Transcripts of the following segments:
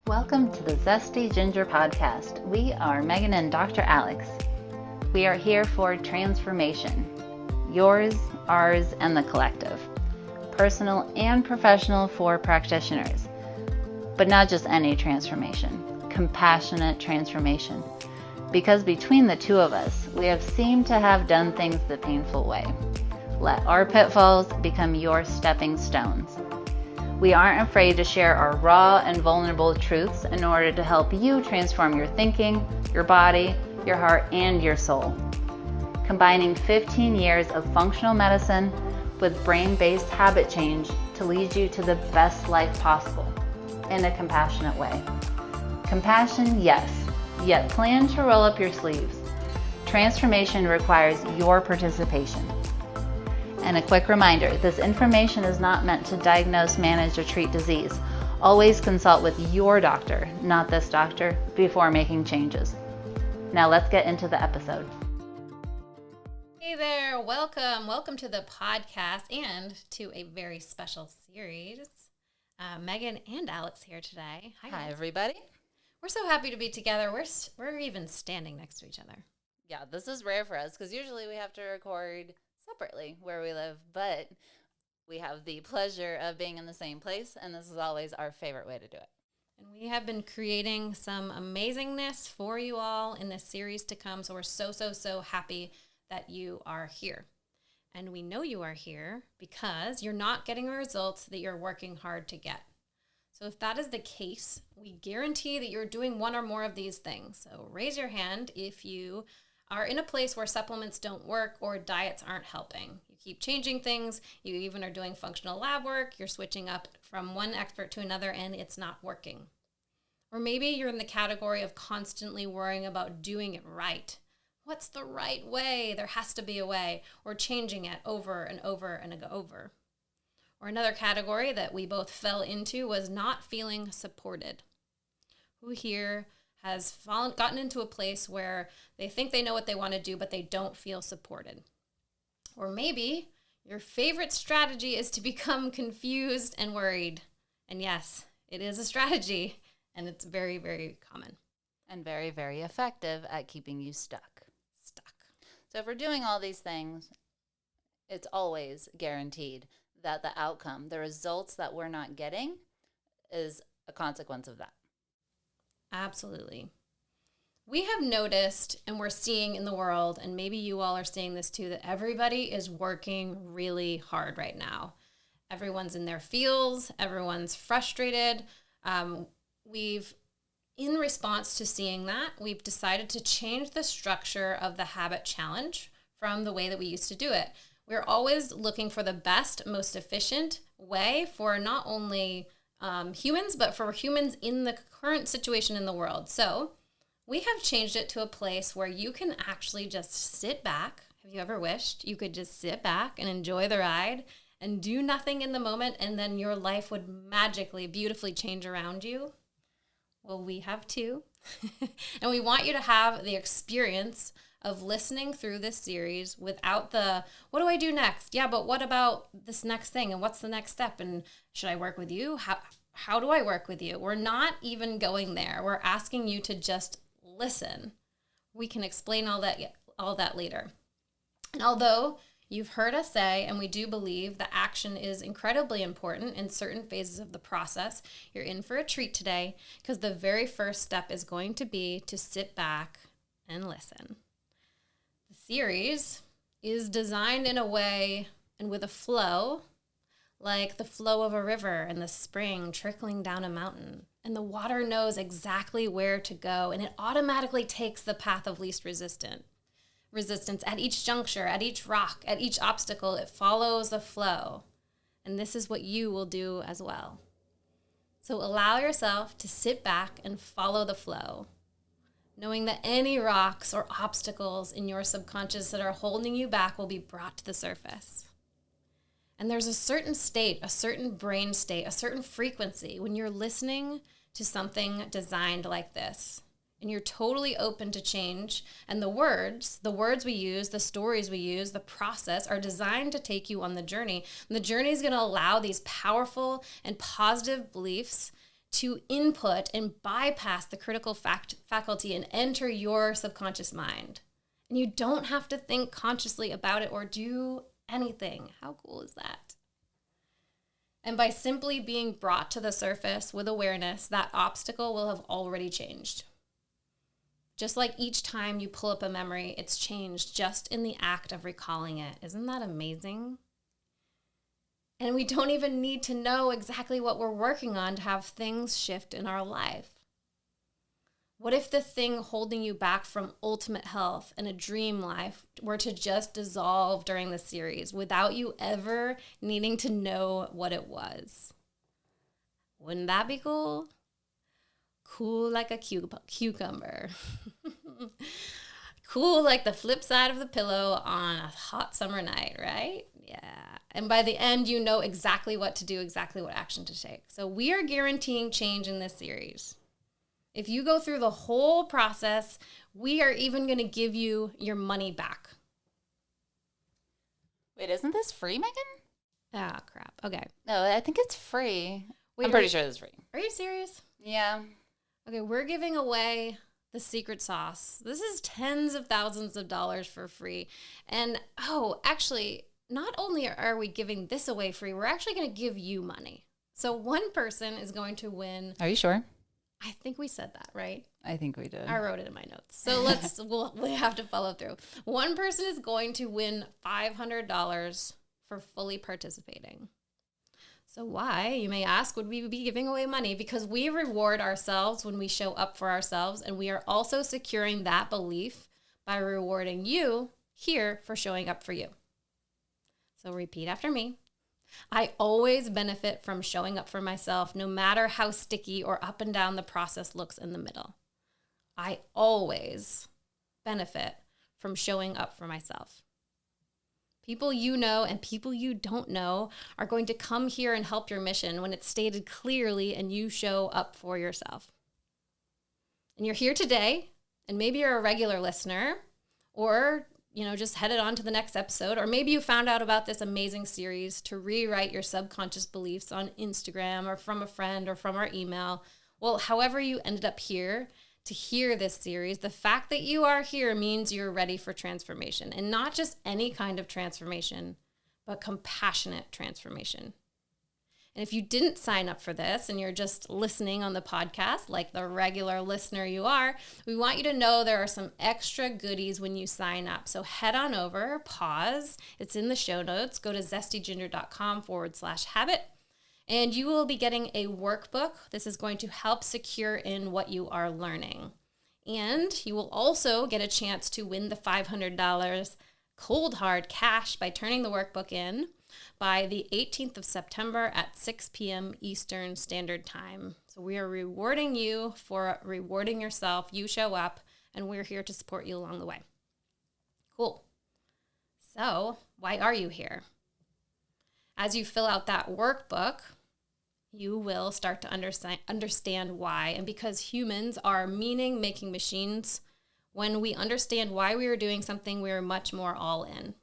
Welcome to the Zesty Ginger Podcast. We are Megan and Dr. Alex. We are here for transformation. Yours, ours, and the collective. Personal and professional for practitioners. But not just any transformation. Compassionate transformation. Because between the two of us, we have seemed to have done things the painful way. Let our pitfalls become your stepping stones. We aren't afraid to share our raw and vulnerable truths in order to help you transform your thinking, your body, your heart, and your soul. Combining 15 years of functional medicine with brain-based habit change to lead you to the best life possible in a compassionate way. Compassion, yes, yet plan to roll up your sleeves. Transformation requires your participation. And a quick reminder, this information is not meant to diagnose, manage, or treat disease. Always consult with your doctor, not this doctor, before making changes. Now let's get into the episode. Hey there, welcome to the podcast and to a very special series. Megan and Alex here today. Hi everybody. We're so happy to be together. We're even standing next to each other. Yeah, this is rare for us because usually we have to record separately where we live, but we have the pleasure of being in the same place, and this is always our favorite way to do it. And we have been creating some amazingness for you all in this series to come, so we're so happy that you are here. And we know you are here because you're not getting the results that you're working hard to get. So if that is the case, we guarantee that you're doing one or more of these things. So raise your hand if you are in a place where supplements don't work or diets aren't helping. You keep changing things. You even are doing functional lab work. You're switching up from one expert to another and it's not working. Or maybe you're in the category of constantly worrying about doing it right. What's the right way? There has to be a way. Or changing it over and over and over. Or another category that we both fell into was not feeling supported. Who here has gotten into a place where they think they know what they want to do, but they don't feel supported? Or maybe your favorite strategy is to become confused and worried. And yes, it is a strategy, and it's very, very common. And very, very effective at keeping you stuck. So if we're doing all these things, it's always guaranteed that the outcome, the results that we're not getting, is a consequence of that. Absolutely. We have noticed, and we're seeing in the world, and maybe you all are seeing this too, that everybody is working really hard right now. Everyone's in their feels, everyone's frustrated. In response to seeing that, we've decided to change the structure of the habit challenge from the way that we used to do it. We're always looking for the best, most efficient way for not only humans, but for humans in the current situation in the world. So we have changed it to a place where you can actually just sit back. Have you ever wished you could just sit back and enjoy the ride and do nothing in the moment, and then your life would magically, beautifully change around you? Well, we have too. And we want you to have the experience of listening through this series without the, what do I do next? Yeah, but what about this next thing? And what's the next step? And should I work with you? How do I work with you? We're not even going there. We're asking you to just listen. We can explain all that later. And although you've heard us say, and we do believe that action is incredibly important in certain phases of the process, you're in for a treat today because the very first step is going to be to sit back and listen. The series is designed in a way and with a flow like the flow of a river in the spring trickling down a mountain. And the water knows exactly where to go, and it automatically takes the path of least resistance at each juncture, at each rock, at each obstacle. It follows the flow. And this is what you will do as well. So allow yourself to sit back and follow the flow, knowing that any rocks or obstacles in your subconscious that are holding you back will be brought to the surface. And there's a certain state, a certain brain state, a certain frequency when you're listening to something designed like this. And you're totally open to change. And the words we use, the stories we use, the process are designed to take you on the journey. And the journey is going to allow these powerful and positive beliefs to input and bypass the critical faculty and enter your subconscious mind. And you don't have to think consciously about it or do anything. How cool is that? And by simply being brought to the surface with awareness, that obstacle will have already changed. Just like each time you pull up a memory, it's changed just in the act of recalling it. Isn't that amazing? And we don't even need to know exactly what we're working on to have things shift in our life. What if the thing holding you back from ultimate health and a dream life were to just dissolve during the series without you ever needing to know what it was? Wouldn't that be cool? Cool like a cucumber. Cool like the flip side of the pillow on a hot summer night, right? Yeah. And by the end, you know exactly what to do, exactly what action to take. So we are guaranteeing change in this series. If you go through the whole process, we are even going to give you your money back. Wait, isn't this free, Megan? Ah, crap. Okay. No, I think it's free. Wait, I'm pretty sure it's free. Are you serious? Yeah. Okay, we're giving away the secret sauce. This is tens of thousands of dollars for free. And, actually, not only are we giving this away free, we're actually going to give you money. So one person is going to win. Are you sure? I think we said that, right? I think we did. I wrote it in my notes. So we have to follow through. One person is going to win $500 for fully participating. So why, you may ask, would we be giving away money? Because we reward ourselves when we show up for ourselves, and we are also securing that belief by rewarding you here for showing up for you. So repeat after me. I always benefit from showing up for myself, no matter how sticky or up and down the process looks in the middle. I always benefit from showing up for myself. People you know and people you don't know are going to come here and help your mission when it's stated clearly and you show up for yourself. And you're here today, and maybe you're a regular listener, or just headed on to the next episode, or maybe you found out about this amazing series to rewrite your subconscious beliefs on Instagram or from a friend or from our email. Well, however you ended up here to hear this series, the fact that you are here means you're ready for transformation, and not just any kind of transformation, but compassionate transformation. And if you didn't sign up for this and you're just listening on the podcast like the regular listener you are, we want you to know there are some extra goodies when you sign up. So head on over, pause. It's in the show notes. Go to zestyginger.com/habit. And you will be getting a workbook. This is going to help secure in what you are learning. And you will also get a chance to win the $500 cold hard cash by turning the workbook in by the 18th of September at 6 p.m. Eastern Standard Time. So we are rewarding you for rewarding yourself. You show up, and we're here to support you along the way. Cool. So why are you here? As you fill out that workbook, you will start to understand why. And because humans are meaning-making machines, when we understand why we are doing something, we are much more all in.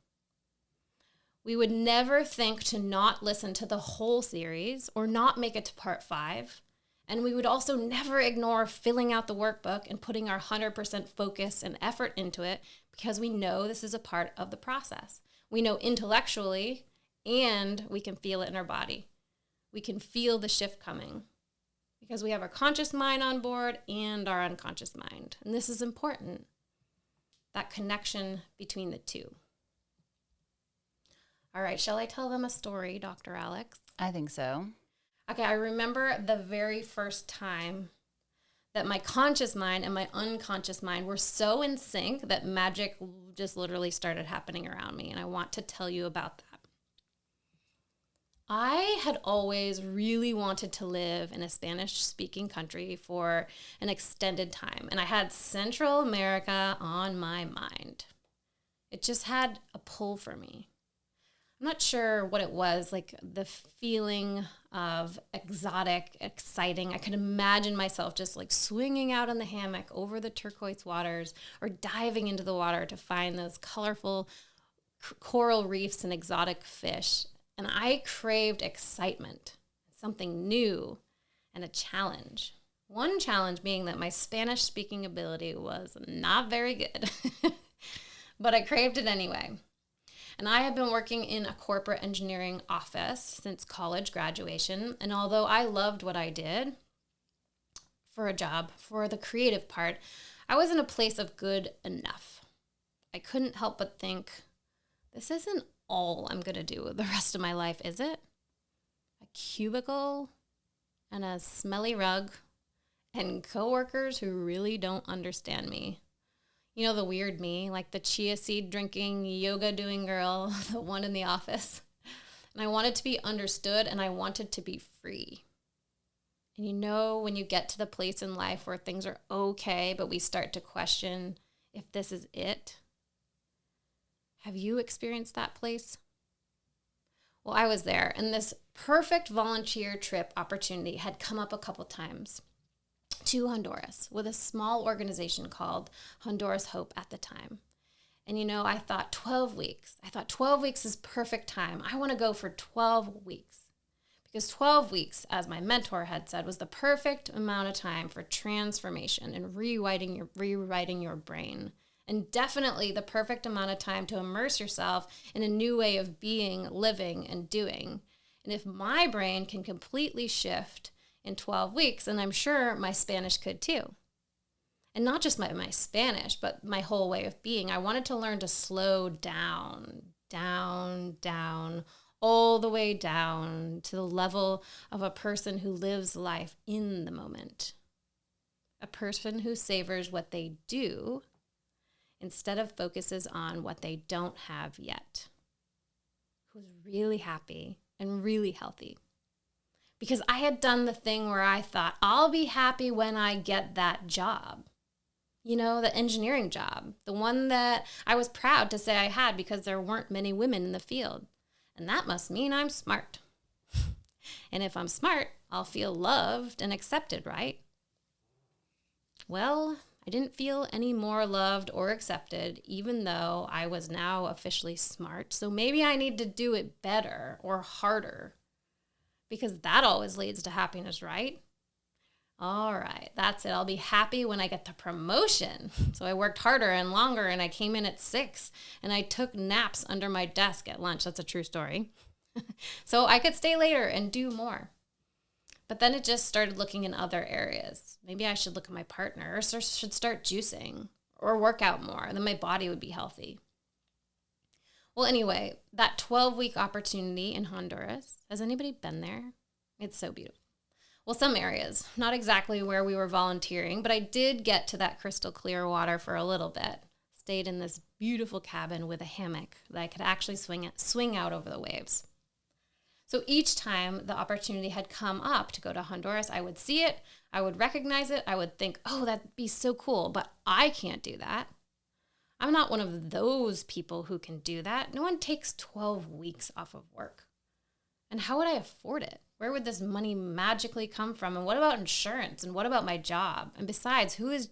We would never think to not listen to the whole series or not make it to part 5. And we would also never ignore filling out the workbook and putting our 100% focus and effort into it, because we know this is a part of the process. We know intellectually, and we can feel it in our body. We can feel the shift coming because we have our conscious mind on board and our unconscious mind. And this is important, that connection between the two. All right, shall I tell them a story, Dr. Alex? I think so. Okay, I remember the very first time that my conscious mind and my unconscious mind were so in sync that magic just literally started happening around me, and I want to tell you about that. I had always really wanted to live in a Spanish-speaking country for an extended time, and I had Central America on my mind. It just had a pull for me. I'm not sure what it was, like the feeling of exotic, exciting. I could imagine myself just like swinging out in the hammock over the turquoise waters or diving into the water to find those colorful coral reefs and exotic fish. And I craved excitement, something new and a challenge. One challenge being that my Spanish speaking ability was not very good, but I craved it anyway. And I have been working in a corporate engineering office since college graduation. And although I loved what I did for a job, for the creative part, I was in a place of good enough. I couldn't help but think, this isn't all I'm going to do the rest of my life, is it? A cubicle and a smelly rug and coworkers who really don't understand me. You know, the weird me, like the chia seed drinking, yoga doing girl, the one in the office. And I wanted to be understood and I wanted to be free. And you know, when you get to the place in life where things are okay, but we start to question if this is it. Have you experienced that place? Well, I was there, and this perfect volunteer trip opportunity had come up a couple times to Honduras with a small organization called Honduras Hope at the time. And you know, I thought 12 weeks. I thought 12 weeks is perfect time. I want to go for 12 weeks. Because 12 weeks, as my mentor had said, was the perfect amount of time for transformation and rewriting your brain. And definitely the perfect amount of time to immerse yourself in a new way of being, living, and doing. And if my brain can completely shift in 12 weeks, and I'm sure my Spanish could too. And not just my Spanish, but my whole way of being. I wanted to learn to slow down, all the way down to the level of a person who lives life in the moment. A person who savors what they do instead of focuses on what they don't have yet. Who's really happy and really healthy. Because I had done the thing where I thought, I'll be happy when I get that job. You know, the engineering job. The one that I was proud to say I had because there weren't many women in the field. And that must mean I'm smart. And if I'm smart, I'll feel loved and accepted, right? Well, I didn't feel any more loved or accepted, even though I was now officially smart. So maybe I need to do it better or harder. Because that always leads to happiness, right? All right, that's it. I'll be happy when I get the promotion. So I worked harder and longer, and I came in at 6, and I took naps under my desk at lunch. That's a true story. So I could stay later and do more. But then it just started looking in other areas. Maybe I should look at my partner, or should start juicing, or work out more. Then my body would be healthy. Well, anyway, that 12-week opportunity in Honduras, has anybody been there? It's so beautiful. Well, some areas, not exactly where we were volunteering, but I did get to that crystal clear water for a little bit. Stayed in this beautiful cabin with a hammock that I could actually swing out over the waves. So each time the opportunity had come up to go to Honduras, I would see it, I would recognize it, I would think, oh, that'd be so cool, but I can't do that. I'm not one of those people who can do that. No one takes 12 weeks off of work. And how would I afford it? Where would this money magically come from? And what about insurance? And what about my job? And besides, wouldn't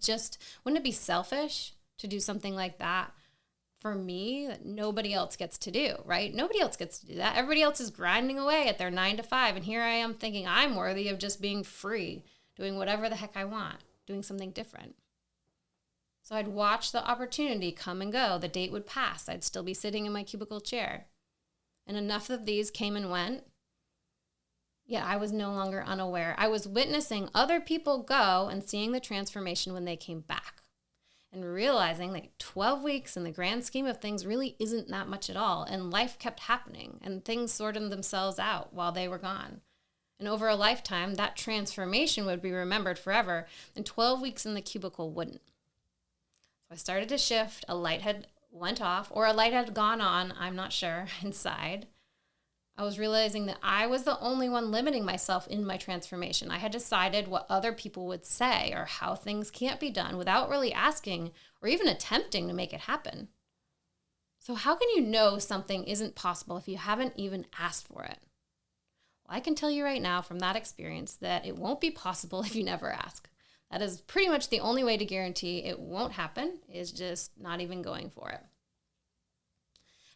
it be selfish to do something like that for me that nobody else gets to do, right? Nobody else gets to do that. Everybody else is grinding away at their 9 to 5. And here I am thinking I'm worthy of just being free, doing whatever the heck I want, doing something different. So I'd watch the opportunity come and go. The date would pass. I'd still be sitting in my cubicle chair. And enough of these came and went. Yet I was no longer unaware. I was witnessing other people go and seeing the transformation when they came back. And realizing that 12 weeks in the grand scheme of things really isn't that much at all. And life kept happening. And things sorted themselves out while they were gone. And over a lifetime, that transformation would be remembered forever. And 12 weeks in the cubicle wouldn't. I started to shift, a light had went off, or a light had gone on, I'm not sure, inside. I was realizing that I was the only one limiting myself in my transformation. I had decided what other people would say or how things can't be done without really asking or even attempting to make it happen. So how can you know something isn't possible if you haven't even asked for it? Well, I can tell you right now from that experience that it won't be possible if you never ask. That is pretty much the only way to guarantee it won't happen, is just not even going for it.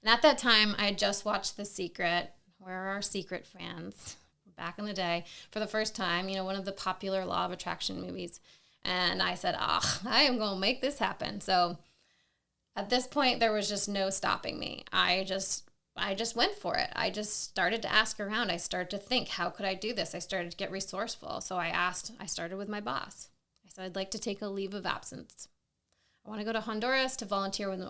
And at that time, I had just watched The Secret. Where are our Secret fans? back in the day for the first time, one of the popular Law of Attraction movies. And I said, I am going to make this happen. So at this point, there was just no stopping me. I just went for it. I just started to ask around. I started to think, how could I do this? I started to get resourceful. So I started with my boss. I said, I'd like to take a leave of absence. I want to go to Honduras to volunteer with an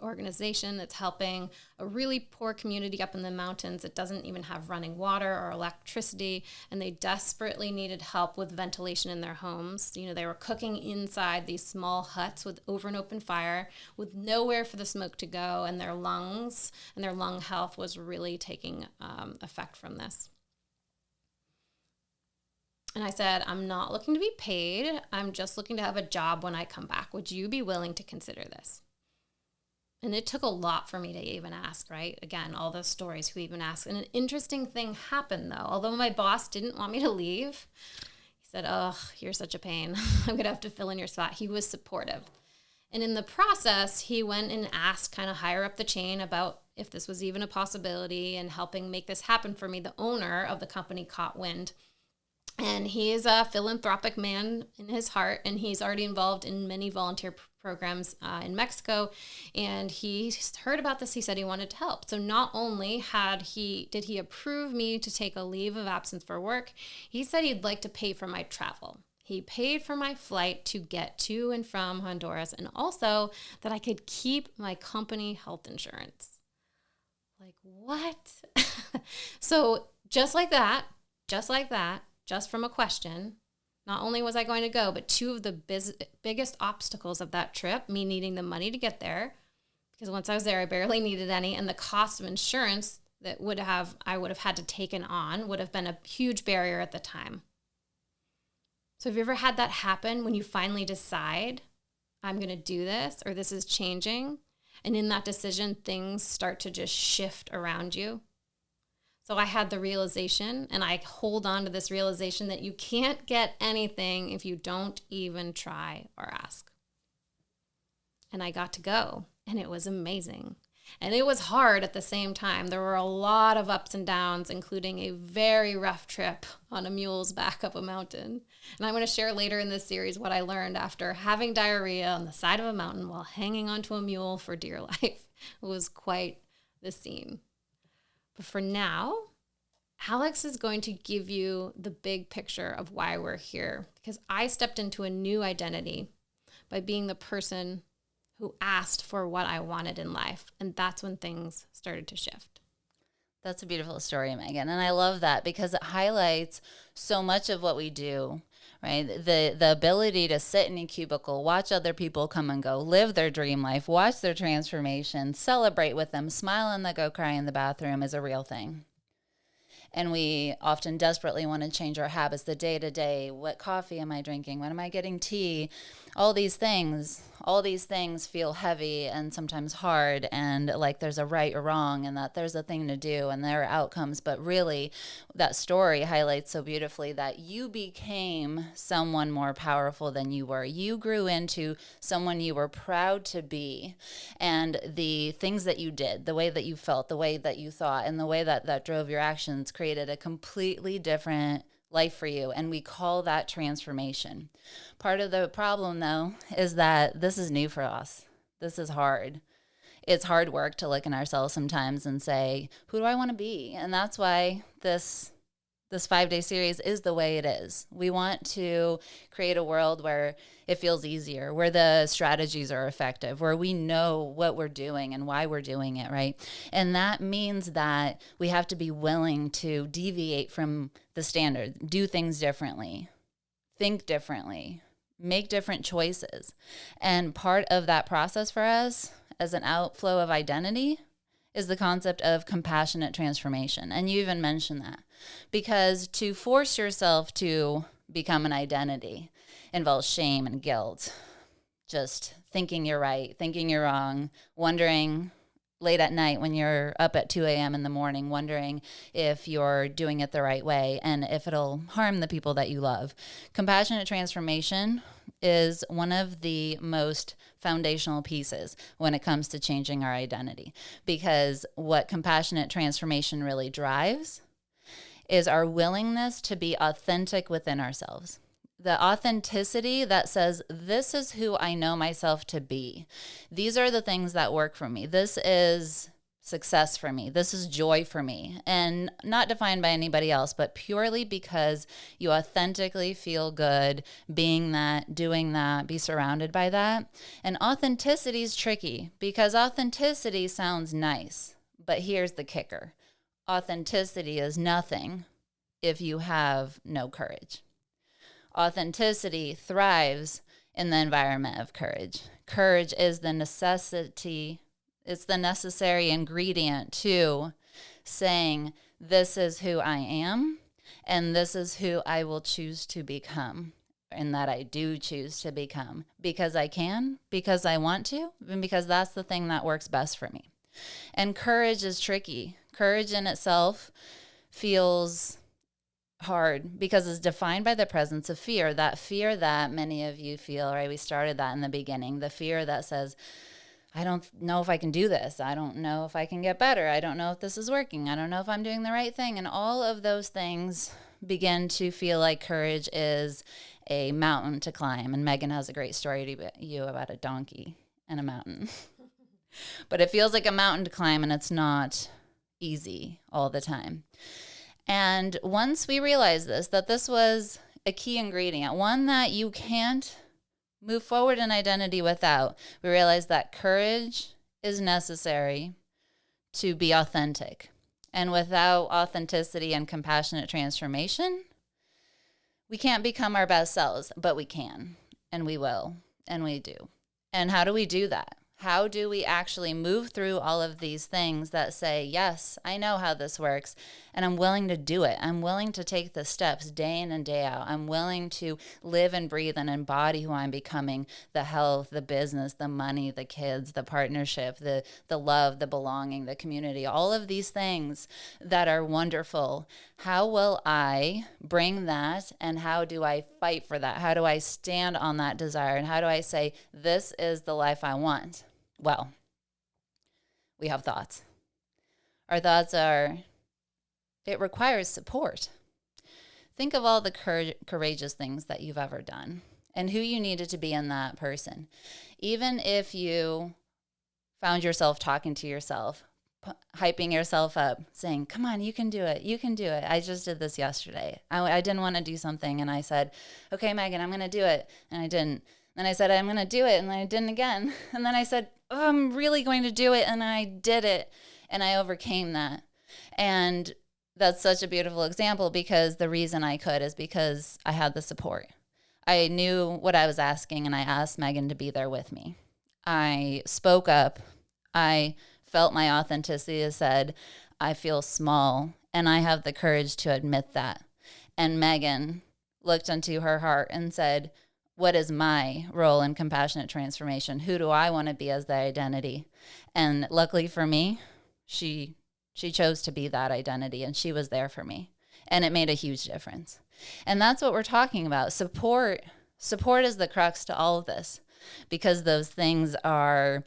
organization that's helping a really poor community up in the mountains that doesn't even have running water or electricity, and they desperately needed help with ventilation in their homes. They were cooking inside these small huts over an open fire with nowhere for the smoke to go, and their lungs and their lung health was really taking effect from this. And I said, I'm not looking to be paid. I'm just looking to have a job when I come back. Would you be willing to consider this? And it took a lot for me to even ask, right? Again, all those stories, who even asked. And an interesting thing happened, though. Although my boss didn't want me to leave, he said, you're such a pain. I'm going to have to fill in your spot. He was supportive. And in the process, he went and asked kind of higher up the chain about if this was even a possibility and helping make this happen for me. The owner of the company caught wind. And he is a philanthropic man in his heart, and he's already involved in many volunteer programs in Mexico. And he heard about this. He said he wanted to help. So not only did he approve me to take a leave of absence for work, he said he'd like to pay for my travel. He paid for my flight to get to and from Honduras, and also that I could keep my company health insurance. Like, what? So just like that, just from a question, not only was I going to go, but two of the biggest obstacles of that trip, me needing the money to get there, because once I was there, I barely needed any, and the cost of insurance that I would have had to taken on would have been a huge barrier at the time. So have you ever had that happen when you finally decide, I'm going to do this, or this is changing, and in that decision, things start to just shift around you? So I had the realization, and I hold on to this realization, that you can't get anything if you don't even try or ask. And I got to go, and it was amazing. And it was hard at the same time. There were a lot of ups and downs, including a very rough trip on a mule's back up a mountain. And I'm going to share later in this series what I learned after having diarrhea on the side of a mountain while hanging onto a mule for dear life. It was quite the scene. But for now, Alex is going to give you the big picture of why we're here, because I stepped into a new identity by being the person who asked for what I wanted in life. And that's when things started to shift. That's a beautiful story, Megan. And I love that because it highlights so much of what we do, right? The ability to sit in a cubicle, watch other people come and go, live their dream life, watch their transformation, celebrate with them, smile and then go cry in the bathroom is a real thing. And we often desperately want to change our habits, the day-to-day. What coffee am I drinking? When am I getting tea? All these things feel heavy and sometimes hard, and like there's a right or wrong and that there's a thing to do and there are outcomes. But really, that story highlights so beautifully that you became someone more powerful than you were. You grew into someone you were proud to be. And the things that you did, the way that you felt, the way that you thought, and the way that drove your actions created a completely different life for you, and we call that transformation. Part of the problem, though, is that this is new for us. This is hard. It's hard work to look in ourselves sometimes and say, who do I want to be? And that's why this 5-day series is the way it is. We want to create a world where it feels easier, where the strategies are effective, where we know what we're doing and why we're doing it, right? And that means that we have to be willing to deviate from the standard, do things differently, think differently, make different choices. And part of that process for us as an outflow of identity is the concept of compassionate transformation. And you even mentioned that. Because to force yourself to become an identity involves shame and guilt. Just thinking you're right, thinking you're wrong, wondering late at night when you're up at 2 a.m. in the morning, wondering if you're doing it the right way and if it'll harm the people that you love. Compassionate transformation is one of the most foundational pieces when it comes to changing our identity, because what compassionate transformation really drives is our willingness to be authentic within ourselves. The authenticity that says, this is who I know myself to be. These are the things that work for me. This is success for me. This is joy for me. And not defined by anybody else, but purely because you authentically feel good being that, doing that, be surrounded by that. And authenticity is tricky because authenticity sounds nice. But here's the kicker. Authenticity is nothing if you have no courage. Authenticity thrives in the environment of courage. Courage is the necessity, it's the necessary ingredient to saying, this is who I am, and this is who I will choose to become, and that I do choose to become, because I can, because I want to, and because that's the thing that works best for me. And courage is tricky. Courage in itself feels hard because it's defined by the presence of fear, that fear that many of you feel, right? We started that in the beginning, the fear that says, I don't know if I can do this. I don't know if I can get better. I don't know if this is working. I don't know if I'm doing the right thing. And all of those things begin to feel like courage is a mountain to climb. And Megan has a great story to you about a donkey and a mountain. But it feels like a mountain to climb, and it's not easy all the time. And once we realized this, that this was a key ingredient, one that you can't move forward in identity without, we realized that courage is necessary to be authentic. And without authenticity and compassionate transformation, we can't become our best selves, but we can, and we will, and we do. And how do we do that? How do we actually move through all of these things that say, yes, I know how this works, and I'm willing to do it. I'm willing to take the steps day in and day out. I'm willing to live and breathe and embody who I'm becoming, the health, the business, the money, the kids, the partnership, the love, the belonging, the community, all of these things that are wonderful. How will I bring that, and how do I fight for that? How do I stand on that desire, and how do I say, this is the life I want? Well, we have thoughts. Our thoughts are, it requires support. Think of all the courageous things that you've ever done and who you needed to be in that person. Even if you found yourself talking to yourself, hyping yourself up, saying, come on, you can do it. You can do it. I just did this yesterday. I didn't want to do something, and I said, okay, Megan, I'm going to do it. And I didn't. Then I said, I'm going to do it. And then I didn't again. And then I said, oh, I'm really going to do it. And I did it. And I overcame that. And that's such a beautiful example, because the reason I could is because I had the support. I knew what I was asking, and I asked Megan to be there with me. I spoke up. I felt my authenticity. I said, I feel small, and I have the courage to admit that. And Megan looked into her heart and said, what is my role in compassionate transformation? Who do I want to be as the identity? And luckily for me, she chose to be that identity, and she was there for me. And it made a huge difference. And that's what we're talking about. Support is the crux to all of this, because those things are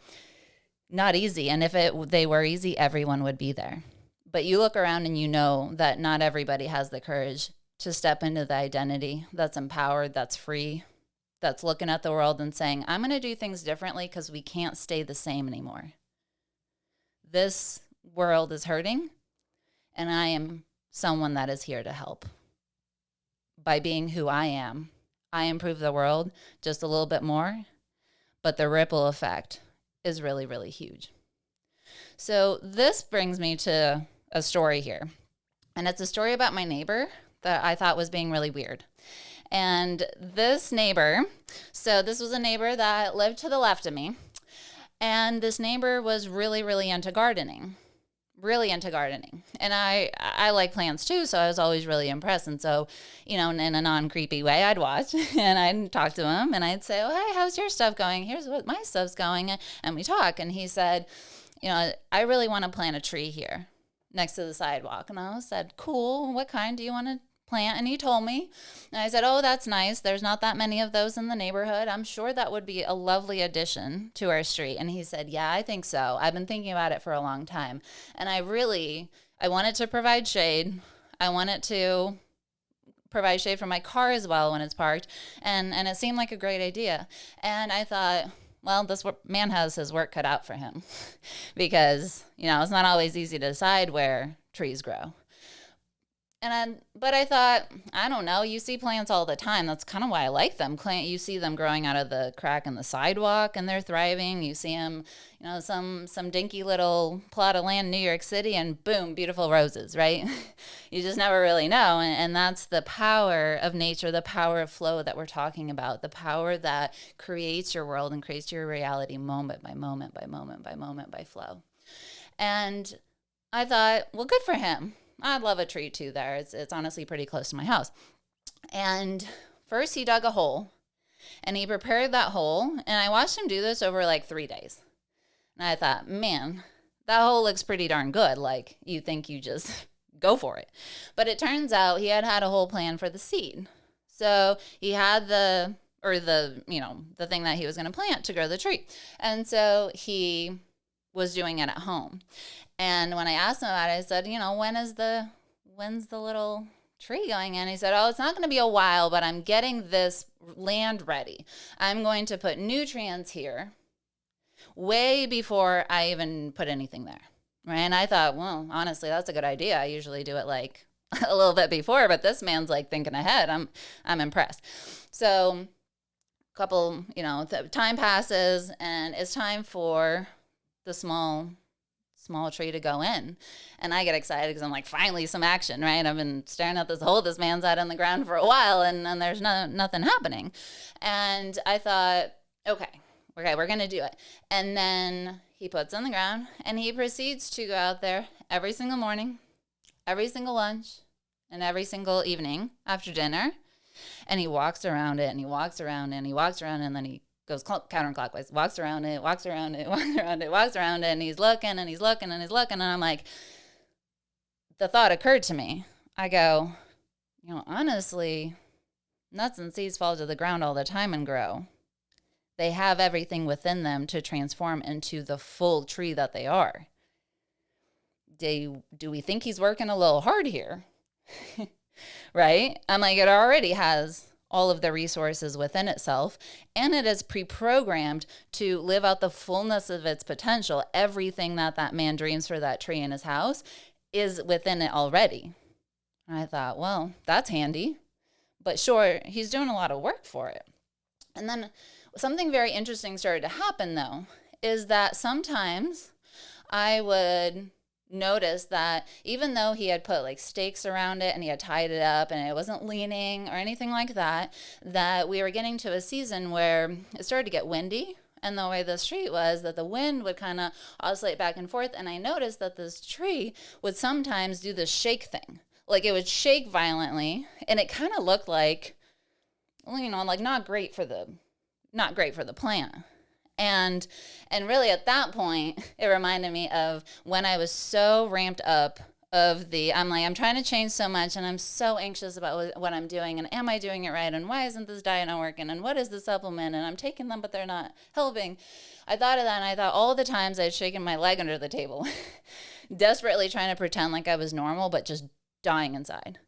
not easy. And if they were easy, everyone would be there. But you look around and you know that not everybody has the courage to step into the identity that's empowered, that's free, that's looking at the world and saying, I'm going to do things differently because we can't stay the same anymore. This world is hurting, and I am someone that is here to help. By being who I am, I improve the world just a little bit more, but the ripple effect is really, really huge. So this brings me to a story here, and it's a story about my neighbor that I thought was being really weird. And this neighbor, so this was a neighbor that lived to the left of me, and this neighbor was really, really into gardening. And I like plants too, so I was always really impressed. And so, in a non-creepy way, I'd watch and I'd talk to him, and I'd say, oh, hey, how's your stuff going? Here's what my stuff's going. And we talk, and he said, I really want to plant a tree here next to the sidewalk. And I said, cool, what kind do you want to plant? And he told me, and I said, oh, that's nice. There's not that many of those in the neighborhood. I'm sure that would be a lovely addition to our street. And he said, yeah, I think so. I've been thinking about it for a long time. And I wanted to provide shade. I want it to provide shade for my car as well when it's parked. And it seemed like a great idea. And I thought, well, this man has his work cut out for him because, it's not always easy to decide where trees grow. But I thought, I don't know, you see plants all the time. That's kind of why I like them. You see them growing out of the crack in the sidewalk and they're thriving. You see them, some dinky little plot of land in New York City and boom, beautiful roses, right? You just never really know. And that's the power of nature, the power of flow that we're talking about, the power that creates your world and creates your reality moment by moment by moment by moment by flow. And I thought, well, good for him. I'd love a tree too there. It's honestly pretty close to my house. And first he dug a hole and he prepared that hole. And I watched him do this over like 3 days. And I thought, man, that hole looks pretty darn good. Like you think you just go for it. But it turns out he had a whole plan for the seed. So he had the thing that he was going to plant to grow the tree. And so he was doing it at home. And when I asked him about it, I said, when's the little tree going in? He said, oh, it's not going to be a while, but I'm getting this land ready. I'm going to put nutrients here way before I even put anything there. Right? And I thought, well, honestly, that's a good idea. I usually do it like a little bit before, but this man's like thinking ahead. I'm impressed. So couple, time passes and it's time for the small tree to go in. And I get excited because I'm like, finally some action, right? I've been staring at this hole this man's had in the ground for a while and there's nothing happening. And I thought, okay, we're going to do it. And then he puts in the ground and he proceeds to go out there every single morning, every single lunch, and every single evening after dinner. And he walks around it and he walks around and he walks around and then he goes counterclockwise, walks around it, walks around it, walks around it, walks around it, and he's looking and he's looking and he's looking. And I'm like, the thought occurred to me. I go, honestly, nuts and seeds fall to the ground all the time and grow. They have everything within them to transform into the full tree that they are. Do we think he's working a little hard here? Right? I'm like, it already has all of the resources within itself, and it is pre-programmed to live out the fullness of its potential. Everything that man dreams for that tree in his house is within it already. And I thought, well, that's handy. But sure, he's doing a lot of work for it. And then something very interesting started to happen, though, is that sometimes I would notice that even though he had put like stakes around it and he had tied it up and it wasn't leaning or anything like that, that we were getting to a season where it started to get windy. And the way the street was, that the wind would kind of oscillate back and forth. And I noticed that this tree would sometimes do this shake thing. Like it would shake violently and it kind of looked like, like not great for the plant. And really at that point, it reminded me of when I was so ramped up I'm trying to change so much and I'm so anxious about what I'm doing and am I doing it right and why isn't this diet not working and what is the supplement and I'm taking them but they're not helping. I thought of that and I thought all the times I'd shaken my leg under the table, desperately trying to pretend like I was normal but just dying inside.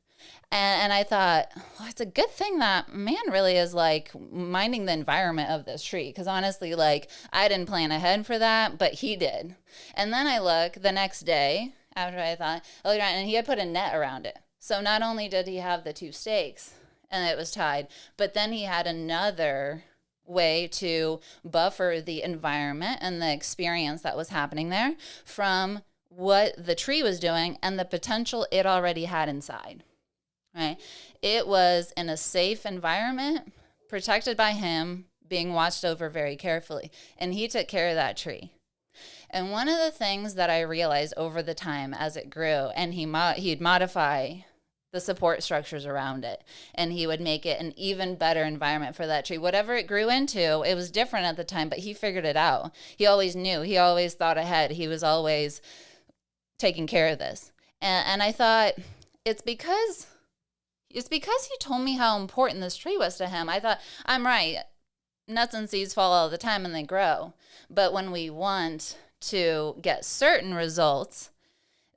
And I thought, well, it's a good thing that man really is like minding the environment of this tree. Because honestly, like I didn't plan ahead for that, but he did. And then I look the next day after I thought, and he had put a net around it. So not only did he have the 2 stakes and it was tied, but then he had another way to buffer the environment and the experience that was happening there from what the tree was doing and the potential it already had inside. Right? It was in a safe environment, protected by him, being watched over very carefully. And he took care of that tree. And one of the things that I realized over the time as it grew, and he'd modify the support structures around it, and he would make it an even better environment for that tree. Whatever it grew into, it was different at the time, but he figured it out. He always knew. He always thought ahead. He was always taking care of this. And I thought, it's because he told me how important this tree was to him. I thought, I'm right. Nuts and seeds fall all the time and they grow. But when we want to get certain results,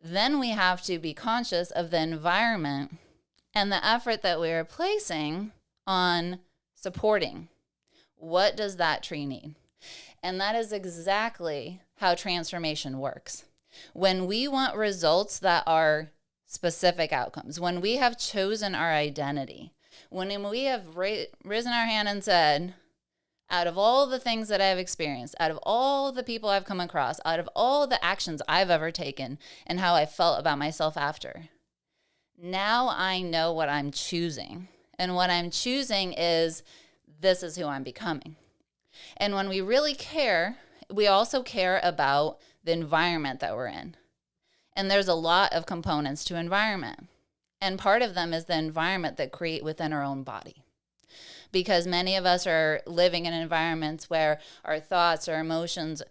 Then we have to be conscious of the environment and the effort that we are placing on supporting. What does that tree need? And that is exactly how transformation works. When we want results that are specific outcomes, when we have chosen our identity, when we have risen our hand and said, out of all the things that I've experienced, out of all the people I've come across, out of all the actions I've ever taken and how I felt about myself after, now I know what I'm choosing. And what I'm choosing is, this is who I'm becoming. And when we really care, we also care about the environment that we're in. And there's a lot of components to environment. And part of them is the environment that create within our own body. Because many of us are living in environments where our thoughts or emotions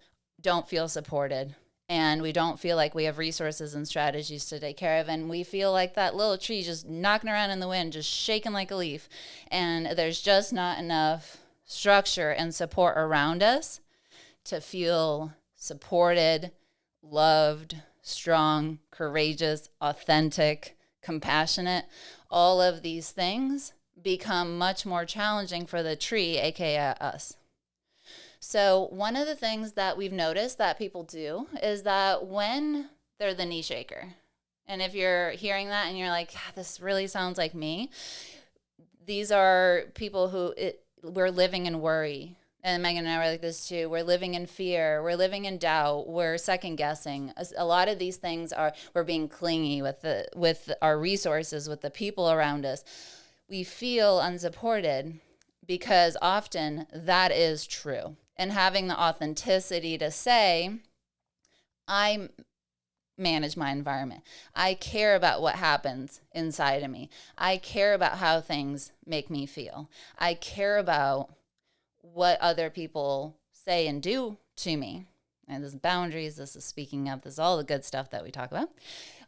don't feel supported. And we don't feel like we have resources and strategies to take care of. And we feel like that little tree just knocking around in the wind, just shaking like a leaf. And there's just not enough structure and support around us to feel supported, loved, strong, courageous, authentic, compassionate. All of these things become much more challenging for the tree, aka us. So one of the things that we've noticed that people do is that when they're the knee shaker, and if you're hearing that and you're like, this really sounds like me, these are people who we're living in worry. And Megan and I were like this too. We're living in fear. We're living in doubt. We're second guessing. A lot of these things we're being clingy with our resources, with the people around us. We feel unsupported because often that is true. And having the authenticity to say, I manage my environment. I care about what happens inside of me. I care about how things make me feel. I care about what other people say and do to me. And this is boundaries, this is speaking up, this is all the good stuff that we talk about.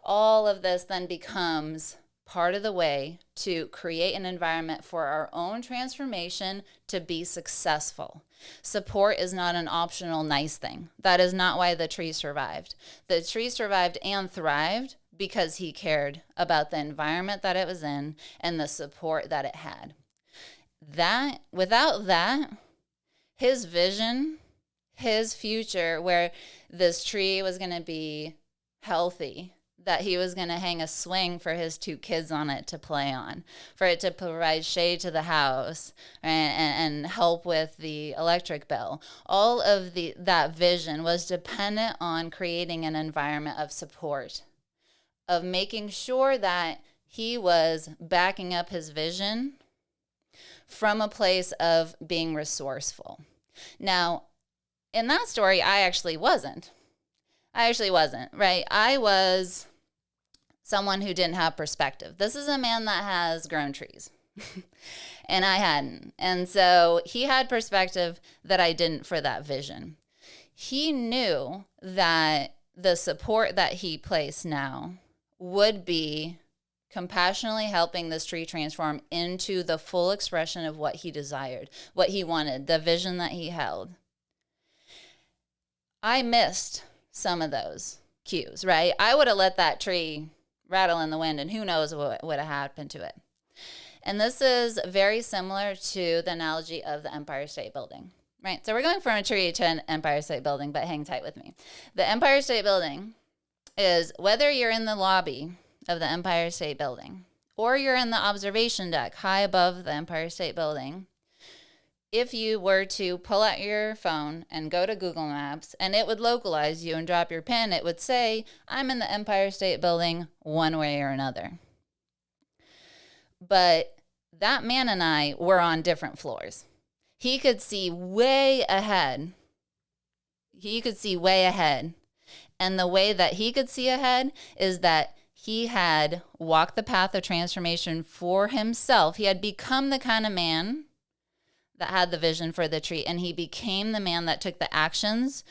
All of this then becomes part of the way to create an environment for our own transformation to be successful. Support is not an optional nice thing. That is not why the tree survived. The tree survived and thrived because he cared about the environment that it was in and the support that it had. Without that, his vision, his future, where this tree was going to be healthy, that he was going to hang a swing for his 2 kids on it to play on, for it to provide shade to the house and help with the electric bill. All of that vision was dependent on creating an environment of support, of making sure that he was backing up his vision from a place of being resourceful. Now, in that story, I actually wasn't, right? I was someone who didn't have perspective. This is a man that has grown trees and I hadn't. And so he had perspective that I didn't for that vision. He knew that the support that he placed now would be compassionately helping this tree transform into the full expression of what he desired, what he wanted, the vision that he held. I missed some of those cues, right? I would have let that tree rattle in the wind and who knows what would have happened to it. And this is very similar to the analogy of the Empire State Building, right? So we're going from a tree to an Empire State Building, but hang tight with me. The Empire State Building is whether you're in the lobby of the Empire State Building or you're in the observation deck high above the Empire State Building, if you were to pull out your phone and go to Google Maps and it would localize you and drop your pin, it would say, I'm in the Empire State Building one way or another. But that man and I were on different floors. He could see way ahead. And the way that he could see ahead is that he had walked the path of transformation for himself. He had become the kind of man that had the vision for the tree, and he became the man that took the actions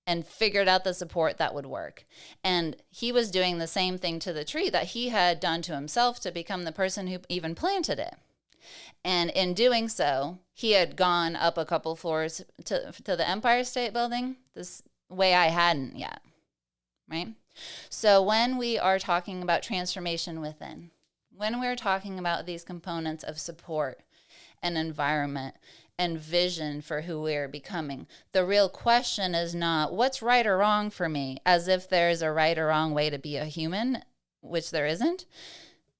and figured out the support that would work. And he was doing the same thing to the tree that he had done to himself to become the person who even planted it. And in doing so, he had gone up a couple floors to the Empire State Building this way I hadn't yet, right? So when we are talking about transformation within, when we're talking about these components of support and environment and vision for who we're becoming, the real question is not what's right or wrong for me, as if there's a right or wrong way to be a human, which there isn't.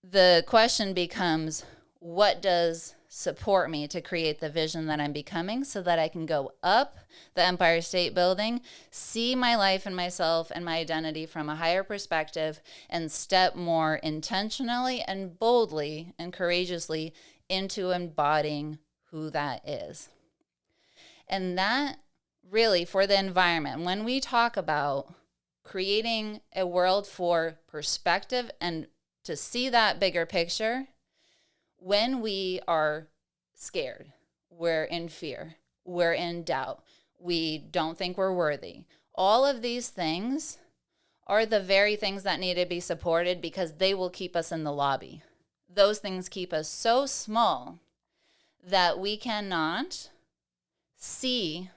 The question becomes, what does support me to create the vision that I'm becoming so that I can go up the Empire State Building, see my life and myself and my identity from a higher perspective, and step more intentionally and boldly and courageously into embodying who that is. And that really, for the environment, when we talk about creating a world for perspective and to see that bigger picture, when we are scared, we're in fear, we're in doubt, we don't think we're worthy. All of these things are the very things that need to be supported because they will keep us in the lobby. Those things keep us so small that we cannot see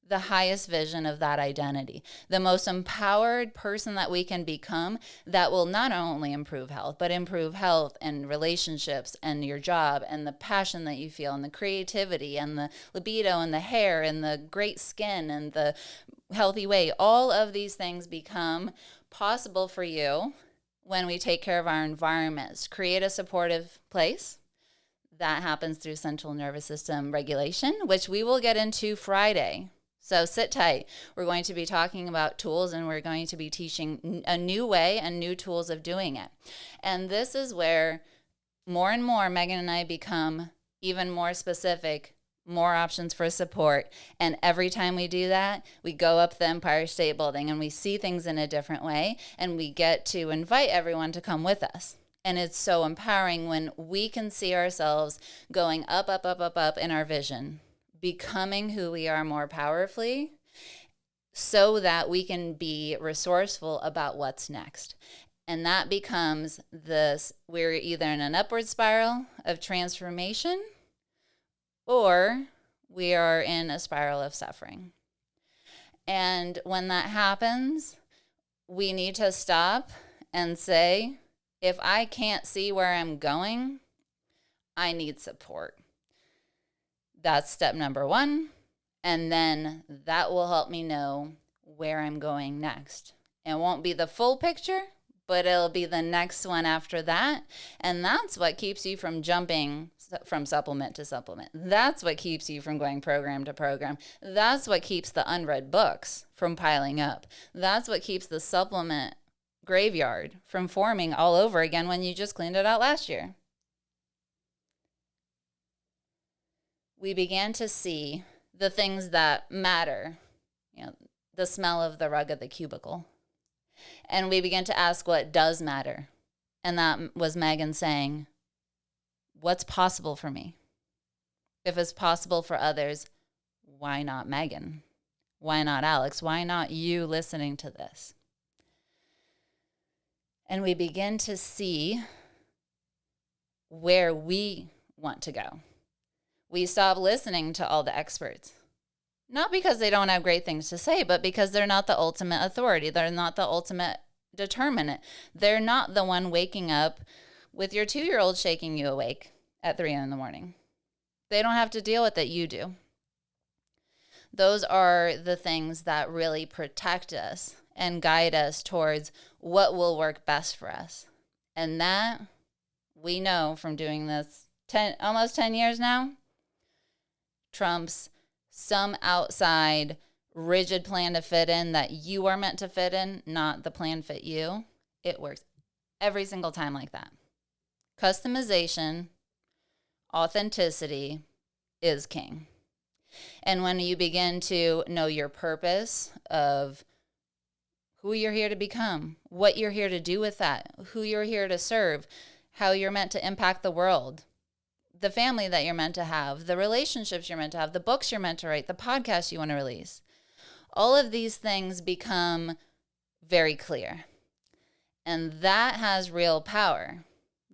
the highest vision of that identity, the most empowered person that we can become that will not only improve health, but improve health and relationships and your job and the passion that you feel and the creativity and the libido and the hair and the great skin and the healthy weight. All of these things become possible for you when we take care of our environments, create a supportive place. That happens through central nervous system regulation, which we will get into Friday. So sit tight. We're going to be talking about tools, and we're going to be teaching a new way and new tools of doing it. And this is where more and more Megan and I become even more specific, more options for support. And every time we do that, we go up the Empire State Building and we see things in a different way, and we get to invite everyone to come with us. And it's so empowering when we can see ourselves going up, up, up, up, up in our vision, becoming who we are more powerfully so that we can be resourceful about what's next. And that becomes this, we're either in an upward spiral of transformation or we are in a spiral of suffering. And when that happens, we need to stop and say, if I can't see where I'm going, I need support. That's step number one. And then that will help me know where I'm going next. It won't be the full picture, but it'll be the next one after that. And that's what keeps you from jumping from supplement to supplement. That's what keeps you from going program to program. That's what keeps the unread books from piling up. That's what keeps the supplement graveyard from forming all over again when you just cleaned it out last year. We began to see the things that matter, the smell of the rug at the cubicle. And we began to ask what does matter. And that was Megan saying, what's possible for me? If it's possible for others, why not Megan? Why not Alex? Why not you listening to this? And we begin to see where we want to go. We stop listening to all the experts. Not because they don't have great things to say, but because they're not the ultimate authority. They're not the ultimate determinant. They're not the one waking up with your 2-year-old shaking you awake at 3 a.m. They don't have to deal with it. You do. Those are the things that really protect us and guide us towards what will work best for us. And that we know from doing this almost 10 years now, trumps some outside rigid plan to fit in that you are meant to fit in, not the plan fit you. It works every single time like that. Customization, authenticity is king. And when you begin to know your purpose of who you're here to become, what you're here to do with that, who you're here to serve, how you're meant to impact the world, the family that you're meant to have, the relationships you're meant to have, the books you're meant to write, the podcasts you want to release. All of these things become very clear. And that has real power.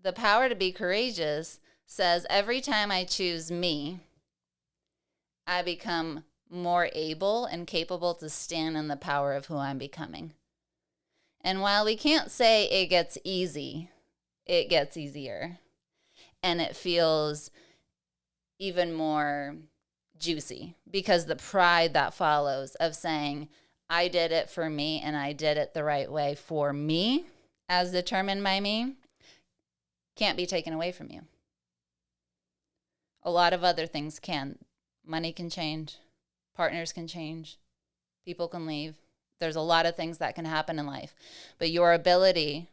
The power to be courageous says every time I choose me, I become more able and capable to stand in the power of who I'm becoming. And while we can't say it gets easy, it gets easier. And it feels even more juicy because the pride that follows of saying, I did it for me and I did it the right way for me, as determined by me, can't be taken away from you. A lot of other things can. Money can change. Partners can change. People can leave. There's a lot of things that can happen in life. But your ability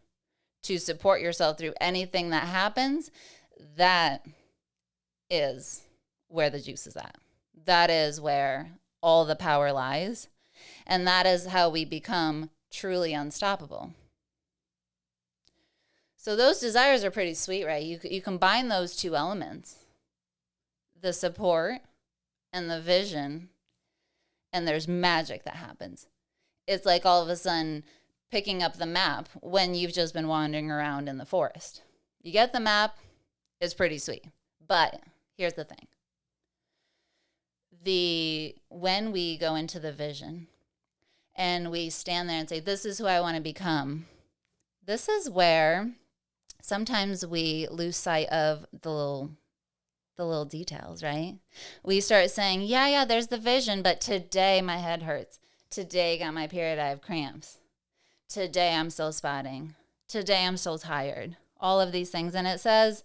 to support yourself through anything that happens, that is where the juice is at. That is where all the power lies. And that is how we become truly unstoppable. So those desires are pretty sweet, right? You combine those two elements, the support and the vision, and there's magic that happens. It's like all of a sudden picking up the map when you've just been wandering around in the forest. You get the map, it's pretty sweet. But here's the thing. When we go into the vision and we stand there and say, this is who I want to become, this is where sometimes we lose sight of the little details, right? We start saying, yeah, there's the vision, but today my head hurts. Today got my period, I have cramps. Today I'm still spotting. Today I'm so tired. All of these things. And it says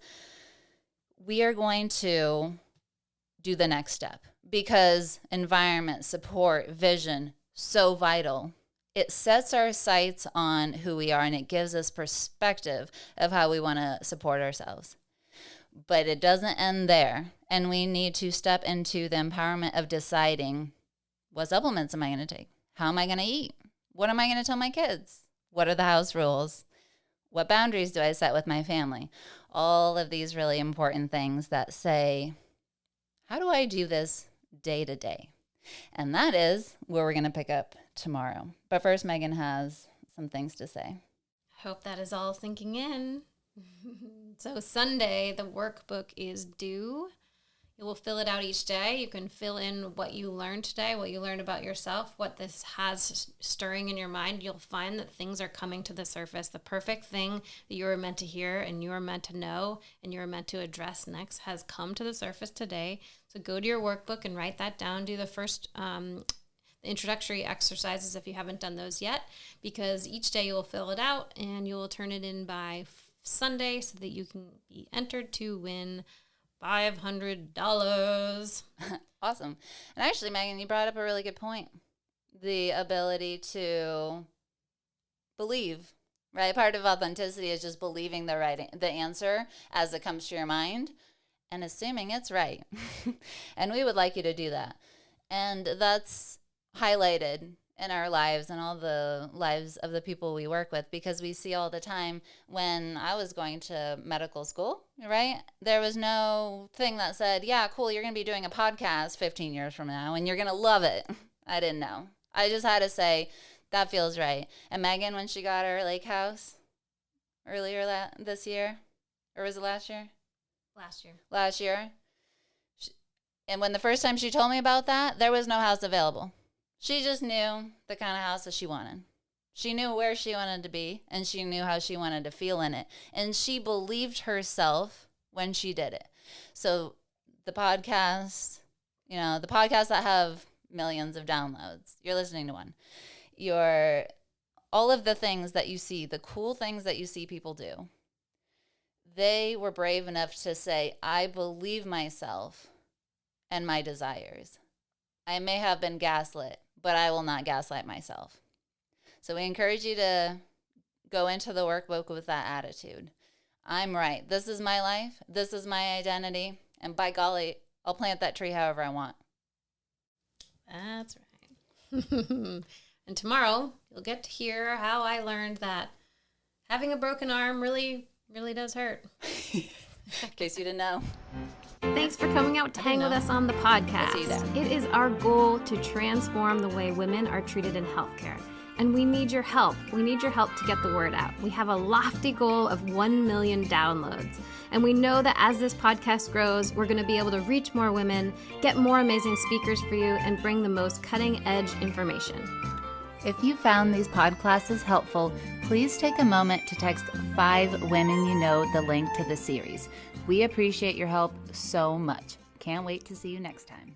we are going to do the next step because environment, support, vision, so vital. It sets our sights on who we are and it gives us perspective of how we want to support ourselves. But it doesn't end there. And we need to step into the empowerment of deciding, what supplements am I going to take? How am I going to eat? What am I going to tell my kids? What are the house rules? What boundaries do I set with my family? All of these really important things that say, how do I do this day to day? And that is where we're going to pick up tomorrow. But first, Megan has some things to say. I hope that is all sinking in. So Sunday, the workbook is due. You will fill it out each day. You can fill in what you learned today, what you learned about yourself, what this has stirring in your mind. You'll find that things are coming to the surface. The perfect thing that you were meant to hear and you were meant to know and you were meant to address next has come to the surface today. So go to your workbook and write that down. Do the first introductory exercises if you haven't done those yet, because each day you will fill it out and you will turn it in by Sunday so that you can be entered to win $500. Awesome. And actually, Megan, you brought up a really good point. The ability to believe, right? Part of authenticity is just believing the answer as it comes to your mind and assuming it's right. And we would like you to do that. And that's highlighted in our lives and all the lives of the people we work with, because we see all the time. When I was going to medical school, right, there was no thing that said, yeah, cool, you're going to be doing a podcast 15 years from now and you're going to love it. I didn't know. I just had to say, that feels right. And Megan, when she got her lake house earlier this year, or was it last year? Last year. And when the first time she told me about that, there was no house available. She just knew the kind of house that she wanted. She knew where she wanted to be, and she knew how she wanted to feel in it. And she believed herself when she did it. So the podcasts that have millions of downloads, you're listening to one. All of the things that you see, the cool things that you see people do, they were brave enough to say, I believe myself and my desires. I may have been gaslit, but I will not gaslight myself. So we encourage you to go into the workbook with that attitude. I'm right. This is my life. This is my identity. And by golly, I'll plant that tree however I want. That's right. And tomorrow, you'll get to hear how I learned that having a broken arm really, really does hurt. In case you didn't know. Thanks for coming out to hang with us on the podcast. It is our goal to transform the way women are treated in healthcare. And we need your help. We need your help to get the word out. We have a lofty goal of 1 million downloads. And we know that as this podcast grows, we're going to be able to reach more women, get more amazing speakers for you, and bring the most cutting edge information. If you found these pod classes helpful, please take a moment to text 5 women you know the link to the series. We appreciate your help so much. Can't wait to see you next time.